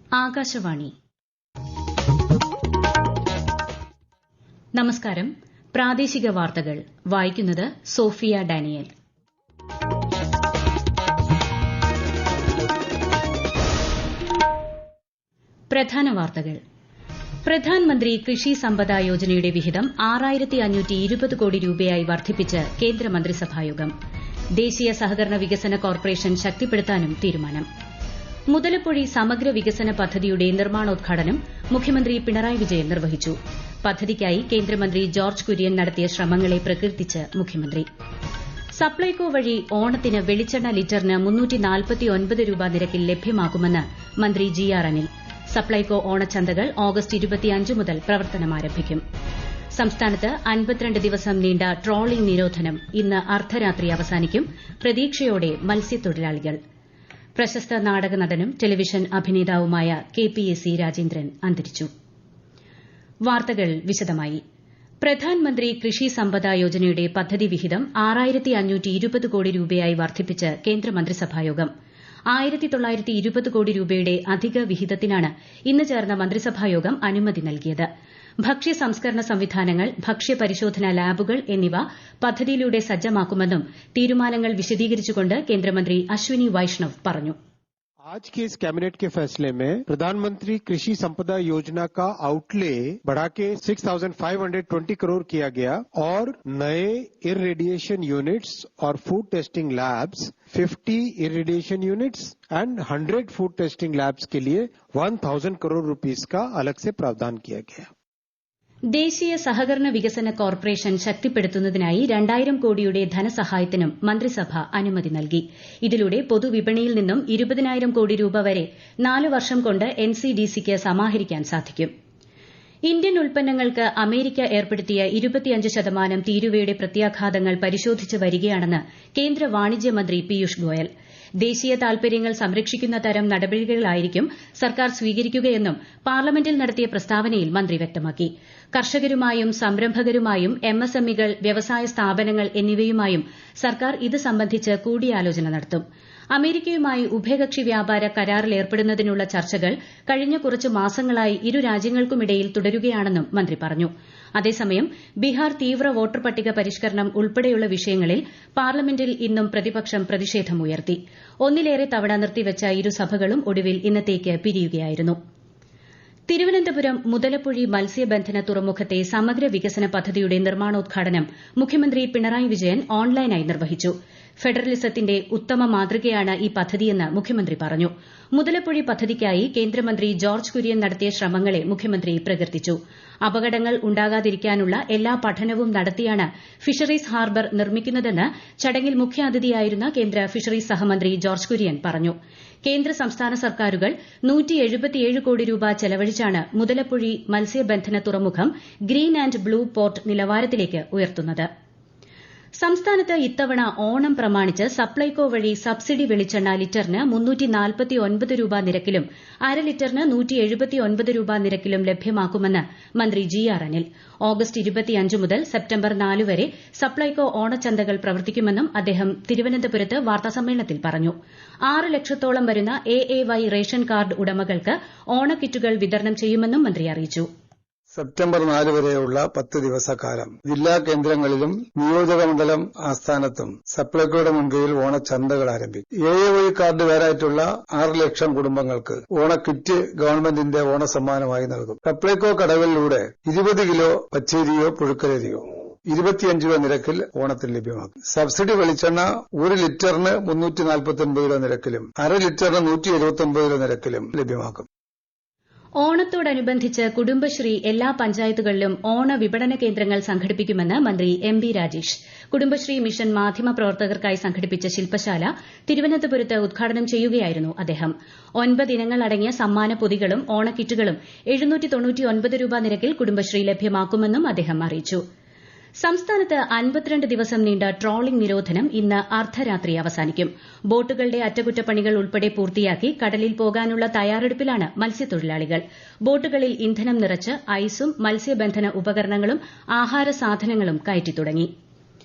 ആകാശവാണി. നമസ്കാരം. പ്രാദേശിക വാർത്തകൾ വായിക്കുന്നത് സോഫിയ ഡാനിയൽ. പ്രധാന വാർത്തകൾ. പ്രധാൻമന്ത്രി കൃഷി സമ്പദ യോജനയുടെ വിഹിതം 6520 കോടി രൂപയായി വർദ്ധിപ്പിച്ച് കേന്ദ്രമന്ത്രിസഭായോഗം. ദേശീയ സഹകരണ വികസന കോർപ്പറേഷൻ ശക്തിപ്പെടുത്താനും തീരുമാനം. മുതലപ്പൊഴി സമഗ്ര വികസന പദ്ധതിയുടെ നിർമ്മാണോദ്ഘാടനം മുഖ്യമന്ത്രി പിണറായി വിജയൻ നിർവഹിച്ചു. പദ്ധതിക്കായി കേന്ദ്രമന്ത്രി ജോർജ് കുര്യൻ നടത്തിയ ശ്രമങ്ങളെ പ്രകീർത്തിച്ച് മുഖ്യമന്ത്രി. സപ്ലൈകോ വഴി ഓണത്തിന് വെളിച്ചെണ്ണ ലിറ്ററിന് 349 രൂപ നിരക്കിൽ ലഭ്യമാക്കുമെന്ന് മന്ത്രി ജി ആർ അനിൽ. സപ്ലൈകോ ഓണച്ചന്തകൾ ഓഗസ്റ്റ് 25 മുതൽ പ്രവർത്തനമാരംഭിക്കും. സംസ്ഥാനത്ത് 52 ദിവസം നീണ്ട ട്രോളിംഗ് നിരോധനം ഇന്ന് അർദ്ധരാത്രി അവസാനിക്കും. പ്രതീക്ഷയോടെ മത്സ്യത്തൊഴിലാളികൾ. പ്രശസ്ത നാടക നടനും ടെലിവിഷൻ അഭിനേതാവുമായ KPAC രാജേന്ദ്രൻ അന്തരിച്ചു. വാർത്തകൾ വിശദമായി. പ്രധാൻമന്ത്രി കൃഷി സമ്പദ യോജനയുടെ പദ്ധതി വിഹിതം 6520 കോടി രൂപയായി വർദ്ധിപ്പിച്ച് കേന്ദ്രമന്ത്രിസഭായോഗം. 1920 കോടി രൂപയുടെ അധിക വിഹിതത്തിനാണ് ഇന്ന് ചേർന്ന മന്ത്രിസഭായോഗം അനുമതി നൽകിയത്. ഭക്ഷ്യ സംസ്കരണ സംവിധാനങ്ങൾ, ഭക്ഷ്യപരിശോധന ലാബുകൾ എന്നിവ പദ്ധതിയിലൂടെ സജ്ജമാക്കുമെന്നും തീരുമാനങ്ങൾ വിശദീകരിച്ചുകൊണ്ട് കേന്ദ്രമന്ത്രി അശ്വിനി വൈഷ്ണവ് പറഞ്ഞു. आज के इस कैबिनेट के फैसले में प्रधानमंत्री कृषि संपदा योजना का आउटले बढ़ा के 6,520 करोड़ किया गया और नए इरिडिएशन यूनिट्स और food testing labs 50 irradiation units and 100 food testing labs के लिए 1,000 करोड़ रुपीस का अलग से प्रावधान किया गया. ദേശീയ സഹകരണ വികസന കോർപ്പറേഷൻ ശക്തിപ്പെടുത്തുന്നതിനായി 2000 കോടിയുടെ ധനസഹായത്തിനും മന്ത്രിസഭ അനുമതി നൽകി. ഇതിലൂടെ പൊതുവിപണിയിൽ നിന്നും 20,000 കോടി രൂപ വരെ 4 വർഷം കൊണ്ട് NCDCക്ക് സമാഹരിക്കാൻ സാധിക്കും. ഇന്ത്യൻ ഉൽപ്പന്നങ്ങൾക്ക് അമേരിക്ക ഏർപ്പെടുത്തിയ 25% തീരുവയുടെ പ്രത്യാഘാതങ്ങൾ പരിശോധിച്ച് വരികയാണെന്ന് കേന്ദ്ര വാണിജ്യ മന്ത്രി പീയൂഷ് ഗോയൽ. ദേശീയ താൽപര്യങ്ങൾ സംരക്ഷിക്കുന്ന തരം നടപടികളായിരിക്കും സർക്കാർ സ്വീകരിക്കുകയെന്നും പാർലമെന്റിൽ നടത്തിയ പ്രസ്താവനയിൽ മന്ത്രി വ്യക്തമാക്കി. കർഷകരുമായും സംരംഭകരുമായും MSMEകൾ, വ്യവസായ സ്ഥാപനങ്ങൾ എന്നിവയുമായും സർക്കാർ ഇത് സംബന്ധിച്ച് കൂടിയാലോചന നടത്തും. അമേരിക്കയുമായി ഉഭയകക്ഷി വ്യാപാര കരാറിൽ ഏർപ്പെടുന്നതിനുള്ള ചർച്ചകൾ കഴിഞ്ഞ കുറച്ച് മാസങ്ങളായി ഇരു രാജ്യങ്ങൾക്കുമിടയിൽ തുടരുകയാണെന്നും മന്ത്രി പറഞ്ഞു. അതേസമയം ബീഹാർ തീവ്ര വോട്ടർ പട്ടിക പരിഷ്കരണം ഉൾപ്പെടെയുള്ള വിഷയങ്ങളിൽ പാർലമെന്റിൽ ഇന്നും പ്രതിപക്ഷം പ്രതിഷേധമുയർത്തി. ഒന്നിലേറെ തവണ നിർത്തിവച്ച ഇരുസഭകളും ഒടുവിൽ ഇന്നത്തേക്ക് പിരിയുകയായിരുന്നു. തിരുവനന്തപുരം മുതലപ്പൊഴി മത്സ്യബന്ധന തുറമുഖത്തെ സമഗ്ര വികസന പദ്ധതിയുടെ നിർമ്മാണോദ്ഘാടനം മുഖ്യമന്ത്രി പിണറായി വിജയൻ ഓൺലൈനായി നിർവഹിച്ചു. ഫെഡറലിസത്തിന്റെ ഉത്തമ മാതൃകയാണ് ഈ പദ്ധതിയെന്ന് മുഖ്യമന്ത്രി പറഞ്ഞു. മുതലപ്പൊഴി പദ്ധതിക്കായി കേന്ദ്രമന്ത്രി ജോർജ് കുര്യൻ നടത്തിയ ശ്രമങ്ങളെ മുഖ്യമന്ത്രി പ്രകീർത്തിച്ചു. അപകടങ്ങൾ ഉണ്ടാകാതിരിക്കാനുള്ള എല്ലാ പഠനവും നടത്തിയാണ് ഫിഷറീസ് ഹാർബർ നിർമ്മിക്കുന്നതെന്ന് ചടങ്ങിൽ മുഖ്യാതിഥിയായിരുന്ന കേന്ദ്ര ഫിഷറീസ് സഹമന്ത്രി ജോർജ് കുര്യൻ പറഞ്ഞു. കേന്ദ്ര സംസ്ഥാന സർക്കാരുകൾ 177 കോടി രൂപ ചെലവഴിച്ചാണ് മുതലപ്പൊഴി മത്സ്യബന്ധന തുറമുഖം ഗ്രീൻ ആന്റ് ബ്ലൂ പോർട്ട് നിലവാരത്തിലേക്ക് ഉയർത്തുന്നത്. സംസ്ഥാനത്ത് ഇത്തവണ ഓണം പ്രമാണിച്ച് സപ്ലൈകോ വഴി സബ്സിഡി വെളിച്ചെണ്ണ ലിറ്ററിന് 349 രൂപ നിരക്കിലും അര ലിറ്ററിന് 179 രൂപ നിരക്കിലും ലഭ്യമാക്കുമെന്ന് മന്ത്രി ജി ആർ അനിൽ. ഓഗസ്റ്റ് 25 മുതൽ സെപ്റ്റംബർ 4 വരെ സപ്ലൈകോ ഓണച്ചന്തകൾ പ്രവർത്തിക്കുമെന്നും അദ്ദേഹം തിരുവനന്തപുരത്ത് വാർത്താസമ്മേളനത്തിൽ പറഞ്ഞു. 6 ലക്ഷത്തോളം വരുന്ന AAY റേഷൻ കാർഡ് ഉടമകൾക്ക് ഓണക്കിറ്റുകൾ വിതരണം ചെയ്യുമെന്നും മന്ത്രി അറിയിച്ചു. സെപ്റ്റംബർ 4 വരെയുള്ള 10 ദിവസക്കാലം ജില്ലാ കേന്ദ്രങ്ങളിലും നിയോജകമണ്ഡലം ആസ്ഥാനത്തും സപ്ലൈകോയുടെ മുൻകൈയിൽ ഓണച്ചന്തകൾ ആരംഭിക്കും. AAY കാർഡുകാരായിട്ടുള്ള 6 ലക്ഷം കുടുംബങ്ങൾക്ക് ഓണക്കിറ്റ് ഗവൺമെന്റിന്റെ ഓണസമ്മാനമായി നൽകും. സപ്ലൈകോ കടകളിലൂടെ 20 കിലോ പച്ചരിയോ പുഴുക്കലരിയോ 25 രൂപ നിരക്കിൽ ഓണത്തിന് ലഭ്യമാക്കും. സബ്സിഡി വെളിച്ചെണ്ണ 1 ലിറ്ററിന് 349 രൂപ നിരക്കിലും അര ലിറ്ററിന് 179 രൂപ നിരക്കിലും ലഭ്യമാക്കും. ഓണത്തോടനുബന്ധിച്ച് കുടുംബശ്രീ എല്ലാ പഞ്ചായത്തുകളിലും ഓണ വിപണന കേന്ദ്രങ്ങൾ സംഘടിപ്പിക്കുമെന്ന് മന്ത്രി MB രാജേഷ്. കുടുംബശ്രീ മിഷൻ മാധ്യമപ്രവർത്തകർക്കായി സംഘടിപ്പിച്ച ശില്പശാല തിരുവനന്തപുരത്ത് ഉദ്ഘാടനം ചെയ്യുകയായിരുന്നു അദ്ദേഹം. 9 ഇനങ്ങളടങ്ങിയ സമ്മാന പൊതികളും ഓണക്കിറ്റുകളും 799 രൂപ നിരക്കിൽ കുടുംബശ്രീ ലഭ്യമാക്കുമെന്നും അദ്ദേഹം അറിയിച്ചു. സംസ്ഥാനത്ത് 52 ദിവസം നീണ്ട ട്രോളിംഗ് നിരോധനം ഇന്ന് അർദ്ധരാത്രി അവസാനിക്കും. ബോട്ടുകളുടെ അറ്റകുറ്റപ്പണികൾ ഉൾപ്പെടെ പൂർത്തിയാക്കി കടലിൽ പോകാനുള്ള തയ്യാറെടുപ്പിലാണ് മത്സ്യത്തൊഴിലാളികൾ. ബോട്ടുകളിൽ ഇന്ധനം നിറച്ച് ഐസും മത്സ്യബന്ധന ഉപകരണങ്ങളും ആഹാര സാധനങ്ങളും കയറ്റി തുടങ്ങി.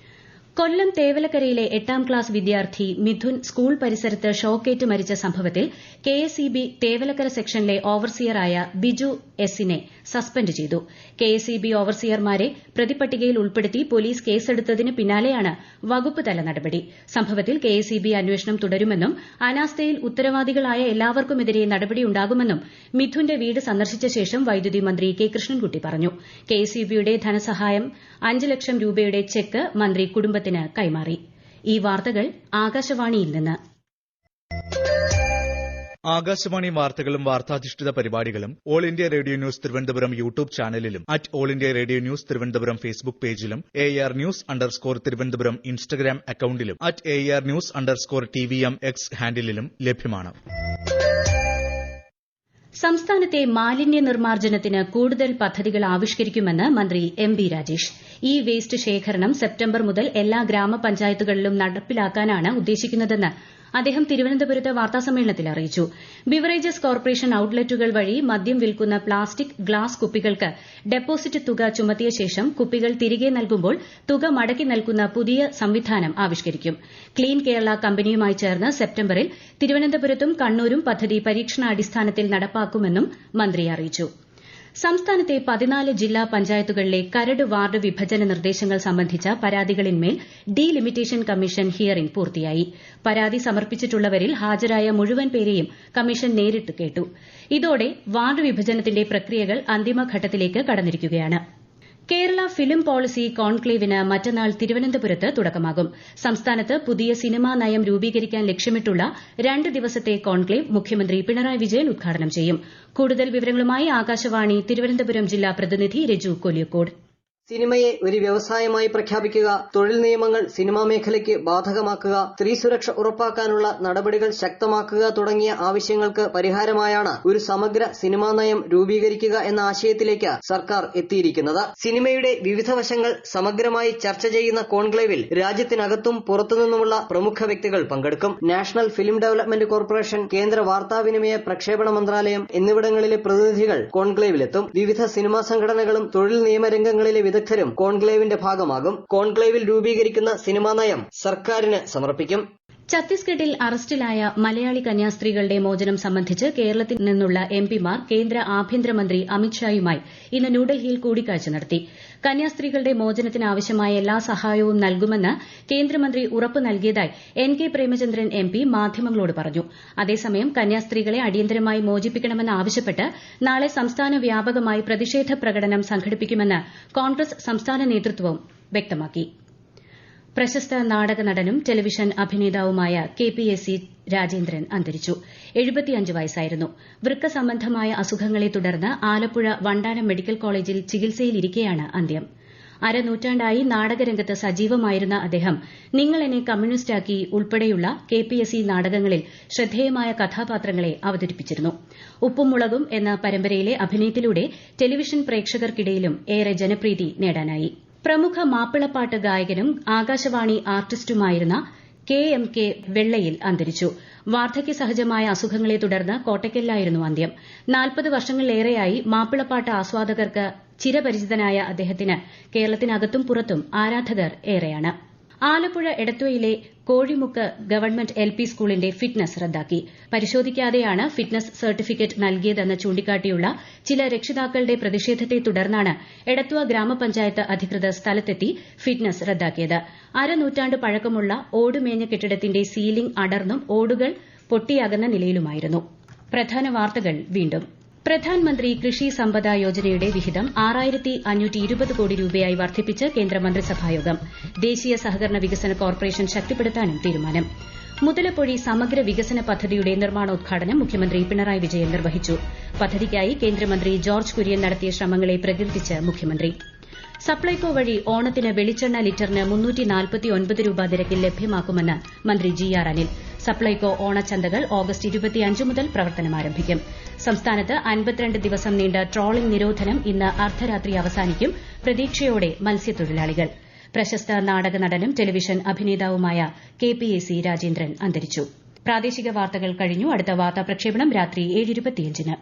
കൊല്ലം തേവലക്കരയിലെ 8ാം ക്ലാസ് വിദ്യാർത്ഥി മിഥുൻ സ്കൂൾ പരിസരത്ത് ഷോക്കേറ്റ് മരിച്ച സംഭവത്തിൽ കെഎസ്ഇബി തേവലക്കര സെക്ഷനിലെ ഓവർസിയറായ ബിജു എസിനെ സസ്പെൻഡ് ചെയ്തു. കെഎസ്ഇബി ഓവർസിയർമാരെ പ്രതിപട്ടികയിൽ ഉൾപ്പെടുത്തി പോലീസ് കേസെടുത്തതിന് പിന്നാലെയാണ് വകുപ്പ് തല നടപടി. സംഭവത്തിൽ കെഎസ്ഇബി അന്വേഷണം തുടരുമെന്നും അനാസ്ഥയിൽ ഉത്തരവാദികളായ എല്ലാവർക്കുമെതിരെ നടപടിയുണ്ടാകുമെന്നും മിഥുന്റെ വീട് സന്ദർശിച്ച ശേഷം വൈദ്യുതി മന്ത്രി കെ കൃഷ്ണൻകുട്ടി പറഞ്ഞു. കെഎസ്ഇബിയുടെ ധനസഹായം 5 ലക്ഷം രൂപയുടെ ചെക്ക് മന്ത്രി കുടുംബത്തിന് കൈമാറി. ഈ വാർത്തകൾ ആകാശവാണിയിൽ നിന്ന്. ആകാശവാണി വാർത്തകളും വാർത്താധിഷ്ഠിത പരിപാടികളും all India radio news Thiruvananthapuram YouTube ചാനലിലും all India radio news Thiruvananthapuram Facebook പേജിലും AR News_ തിരുവനന്തപുരം ഇൻസ്റ്റഗ്രാം അക്കൌണ്ടിലും AR News_TVM X ഹാൻഡിലും ലഭ്യമാണ്. സംസ്ഥാനത്തെ മാലിന്യ നിർമ്മാർജ്ജനത്തിന് കൂടുതൽ പദ്ധതികൾ ആവിഷ്കരിക്കുമെന്ന് മന്ത്രി M B Rajesh. E waste ശേഖരണം സെപ്റ്റംബർ മുതൽ എല്ലാ ഗ്രാമപഞ്ചായത്തുകളിലും നടപ്പിലാക്കാനാണ് ഉദ്ദേശിക്കുന്നതെന്ന് അദ്ദേഹം തിരുവനന്തപുരത്ത് വാർത്താസമ്മേളനത്തിൽ അറിയിച്ചു. ബിവറേജസ് കോർപ്പറേഷൻ ഔട്ട്ലെറ്റുകൾ വഴി മദ്യം വിൽക്കുന്ന പ്ലാസ്റ്റിക്, ഗ്ലാസ് കുപ്പികൾക്ക് ഡെപ്പോസിറ്റ് തുക ചുമത്തിയ ശേഷം കുപ്പികൾ തിരികെ നൽകുമ്പോൾ തുക മടക്കി നൽകുന്ന പുതിയ സംവിധാനം ആവിഷ്കരിക്കും. ക്ലീൻ കേരള കമ്പനിയുമായി ചേർന്ന് സെപ്റ്റംബറിൽ തിരുവനന്തപുരത്തും കണ്ണൂരും പദ്ധതി പരീക്ഷണാടിസ്ഥാനത്തിൽ നടപ്പാക്കുമെന്നും മന്ത്രി അറിയിച്ചു. സംസ്ഥാനത്തെ 14 ജില്ലാ പഞ്ചായത്തുകളിലെ കരട് വാർഡ് വിഭജന നിർദ്ദേശങ്ങൾ സംബന്ധിച്ച പരാതികളിന്മേൽ ഡീലിമിറ്റേഷൻ കമ്മീഷൻ ഹിയറിംഗ് പൂർത്തിയായി. പരാതി സമർപ്പിച്ചിട്ടുള്ളവരിൽ ഹാജരായ മുഴുവൻ പേരെയും കമ്മീഷൻ നേരിട്ട് കേട്ടു. ഇതോടെ വാർഡ് വിഭജനത്തിന്റെ പ്രക്രിയകൾ അന്തിമഘട്ടത്തിലേക്ക് കടന്നിരിക്കുകയാണ്. കേരള ഫിലിം പോളിസി കോൺക്ലേവിന് മറ്റന്നാൾ തിരുവനന്തപുരത്ത് തുടക്കമാകും. സംസ്ഥാനത്ത് പുതിയ സിനിമാ നയം രൂപീകരിക്കാൻ ലക്ഷ്യമിട്ടുള്ള 2 ദിവസത്തെ കോൺക്ലേവ് മുഖ്യമന്ത്രി പിണറായി വിജയൻ ഉദ്ഘാടനം ചെയ്യും. കൂടുതൽ വിവരങ്ങളുമായി ആകാശവാണി തിരുവനന്തപുരം ജില്ലാ പ്രതിനിധി രജു കൊല്ലിക്കോട്. സിനിമയെ ഒരു വ്യവസായമായി പ്രഖ്യാപിക്കുക, തൊഴിൽ നിയമങ്ങൾ സിനിമാ മേഖലയ്ക്ക് ബാധകമാക്കുക, സ്ത്രീ സുരക്ഷ ഉറപ്പാക്കാനുള്ള നടപടികൾ ശക്തമാക്കുക തുടങ്ങിയ ആവശ്യങ്ങൾക്ക് പരിഹാരമായാണ് ഒരു സമഗ്ര സിനിമാ നയം രൂപീകരിക്കുക എന്ന ആശയത്തിലേക്ക് സർക്കാർ എത്തിയിരിക്കുന്നത്. സിനിമയുടെ വിവിധ വശങ്ങൾ സമഗ്രമായി ചർച്ച ചെയ്യുന്ന കോൺക്ലേവിൽ രാജ്യത്തിനകത്തും പുറത്തുനിന്നുമുള്ള പ്രമുഖ വ്യക്തികൾ പങ്കെടുക്കും. നാഷണൽ ഫിലിം ഡെവലപ്മെന്റ് കോർപ്പറേഷൻ, കേന്ദ്ര വാർത്താവിനിമയ പ്രക്ഷേപണ മന്ത്രാലയം എന്നിവിടങ്ങളിലെ പ്രതിനിധികൾ കോൺക്ലേവിലെത്തും. വിവിധ സിനിമാ സംഘടനകളും തൊഴിൽ നിയമരംഗങ്ങളിലെ വിദഗ്ധരും കോൺക്ലേവിന്റെ ഭാഗമാകും. കോൺക്ലേവിൽ രൂപീകരിക്കുന്ന സിനിമാ നയം സർക്കാരിന് സമർപ്പിക്കും. ഛത്തീസ്ഗഡിൽ അറസ്റ്റിലായ മലയാളി കന്യാസ്ത്രീകളുടെ മോചനം സംബന്ധിച്ച് കേരളത്തിൽ നിന്നുള്ള എംപിമാർ കേന്ദ്ര ആഭ്യന്തരമന്ത്രി അമിത്ഷായുമായി ഇന്ന് ന്യൂഡൽഹിയിൽ കൂടിക്കാഴ്ച നടത്തി. കന്യാസ്ത്രീകളുടെ മോചനത്തിന് ആവശ്യമായ എല്ലാ സഹായവും നൽകുമെന്ന് കേന്ദ്രമന്ത്രി ഉറപ്പ് നൽകിയതായി NK പ്രേമചന്ദ്രൻ MP മാധ്യമങ്ങളോട് പറഞ്ഞു. അതേസമയം കന്യാസ്ത്രീകളെ അടിയന്തരമായി മോചിപ്പിക്കണമെന്നാവശ്യപ്പെട്ട് നാളെ സംസ്ഥാന വ്യാപകമായി പ്രതിഷേധ പ്രകടനം സംഘടിപ്പിക്കുമെന്ന് കോൺഗ്രസ് സംസ്ഥാന നേതൃത്വവും വ്യക്തമാക്കി. പ്രശസ്ത നാടക നടനും ടെലിവിഷൻ അഭിനേതാവുമായ KPSC രാജേന്ദ്രൻ അന്തരിച്ചു. 75 വയസ്സായിരുന്നു. വൃക്ക സംബന്ധമായ അസുഖങ്ങളെ തുടർന്ന് ആലപ്പുഴ വണ്ടാനം മെഡിക്കൽ കോളേജിൽ ചികിത്സയിലിരിക്കെയാണ് അന്ത്യം. അരനൂറ്റാണ്ടായി നാടകരംഗത്ത് സജീവമായിരുന്ന അദ്ദേഹം നിങ്ങൾ എന്നെ കമ്മ്യൂണിസ്റ്റാക്കി ഉൾപ്പെടെയുള്ള KPSC നാടകങ്ങളിൽ ശ്രദ്ധേയമായ കഥാപാത്രങ്ങളെ അവതരിപ്പിച്ചിരുന്നു. ഉപ്പും മുളകും എന്ന പരമ്പരയിലെ അഭിനയത്തിലൂടെ ടെലിവിഷൻ പ്രേക്ഷകർക്കിടയിലും ഏറെ ജനപ്രീതി നേടാനായി. പ്രമുഖ മാപ്പിളപ്പാട്ട് ഗായകനും ആകാശവാണി ആർട്ടിസ്റ്റുമായിരുന്ന KMK വെള്ളയിൽ അന്തരിച്ചു. വാർദ്ധക്യ സഹജമായ അസുഖങ്ങളെ തുടർന്ന് കോട്ടയ്ക്കലിലായിരുന്നു അന്ത്യം. 40 വർഷങ്ങളിലേറെയായി മാപ്പിളപ്പാട്ട് ആസ്വാദകർക്ക് ചിരപരിചിതനായ അദ്ദേഹത്തിന് കേരളത്തിനകത്തും പുറത്തും ആരാധകർ ഏറെയാണ്. ആലപ്പുഴ എടത്വയിലെ കോഴിമുക്ക് ഗവൺമെന്റ് LP സ്കൂളിന്റെ ഫിറ്റ്നസ് റദ്ദാക്കി. പരിശോധിക്കാതെയാണ് ഫിറ്റ്നസ് സർട്ടിഫിക്കറ്റ് നൽകിയതെന്ന് ചൂണ്ടിക്കാട്ടിയുള്ള ചില രക്ഷിതാക്കളുടെ പ്രതിഷേധത്തെ തുടർന്നാണ് എടത്വ ഗ്രാമപഞ്ചായത്ത് അധികൃതർ സ്ഥലത്തെത്തി ഫിറ്റ്നസ് റദ്ദാക്കിയത്. അരനൂറ്റാണ്ട് പഴക്കമുള്ള ഓടുമേഞ്ഞ കെട്ടിടത്തിന്റെ സീലിംഗ് അടർന്നും ഓടുകൾ പൊട്ടിയകന്ന നിലയിലുമായിരുന്നു. പ്രധാന വാർത്തകൾ വീണ്ടും. പ്രധാൻമന്ത്രി കൃഷി സമ്പദ യോജനയുടെ വിഹിതം 6520 കോടി രൂപയായി വർദ്ധിപ്പിച്ച് കേന്ദ്ര മന്ത്രിസഭായോഗം. ദേശീയ സഹകരണ വികസന കോർപ്പറേഷൻ ശക്തിപ്പെടുത്താനും തീരുമാനം. മുതലപ്പൊഴി സമഗ്ര വികസന പദ്ധതിയുടെ നിർമ്മാണോദ്ഘാടനം മുഖ്യമന്ത്രി പിണറായി വിജയൻ നിർവഹിച്ചു. പദ്ധതിക്കായി കേന്ദ്രമന്ത്രി ജോർജ് കുര്യൻ നടത്തിയ ശ്രമങ്ങളെ പ്രകീർത്തിച്ച് മുഖ്യമന്ത്രി. സപ്ലൈകോ വഴി ഓണത്തിന് വെളിച്ചെണ്ണ ലിറ്ററിന് 349 രൂപ നിരക്കിൽ ലഭ്യമാക്കുമെന്ന് മന്ത്രി GR അനിൽ. സപ്ലൈകോ ഓണച്ചന്തകൾ ഓഗസ്റ്റ് 25 മുതൽ പ്രവർത്തനമാരംഭിക്കും. സംസ്ഥാനത്ത് 52 ദിവസം നീണ്ട ട്രോളിംഗ് നിരോധനം ഇന്ന് അർദ്ധരാത്രി അവസാനിക്കും. പ്രതീക്ഷയോടെ മത്സ്യത്തൊഴിലാളികൾ. പ്രശസ്ത നാടക നടനും ടെലിവിഷൻ അഭിനേതാവുമായ KPSC രാജേന്ദ്രൻ അന്തരിച്ചു. പ്രാദേശിക വാർത്തകൾ കഴിഞ്ഞു. അടുത്ത വാർത്താ പ്രക്ഷേപണം രാത്രി 7:25-ന്.